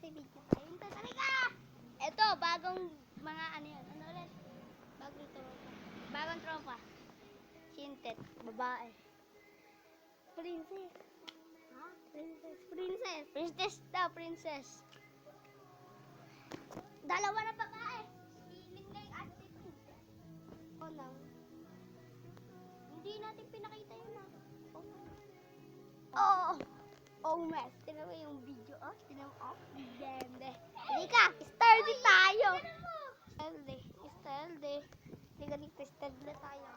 video tayo. Ito, talaga! Ito, bagong mga ano yan. Ano ulit? Bagong tropa. Bagong tropa. Sintet, babae. Princess. Ha? Princess. Princess. Princess daw, princess. Dalawa na babae. Feeling like at si princess. Oh no. Hindi natin pinakita yun ah. Oh. Oh mess. Tinan mo yung video oh. Tinan mo oh. Ganda. Halika, sturdy tayo. Sturdy. Sturdy. Halika dito, sturdy tayo.